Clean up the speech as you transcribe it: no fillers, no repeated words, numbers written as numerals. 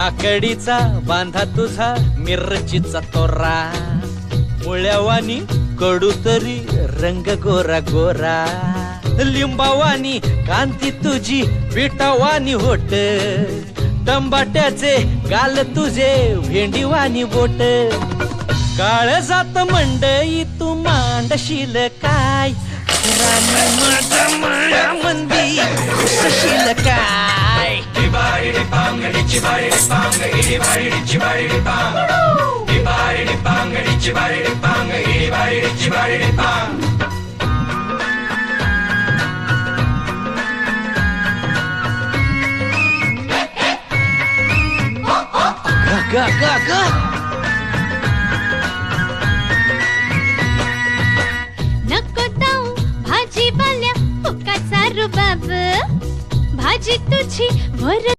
काकडीचा बांधा तुझा मिरचीचा तोरा, मुळ्यावानी कडू तरी रंग गोरा गोरा, लिंबावानी कांती तुझी पिठावानी होट, टंबाट्याचे गाल तुझे भेंडीवानी बोट, काळ जात मंडई तू मांडशील काय, राणी माझ्या माळ्यामंदी बसशील काय. गा गा गा नको जाऊ भाजीवाल्या फुकाचा रुबाब, भाजी तुझी वर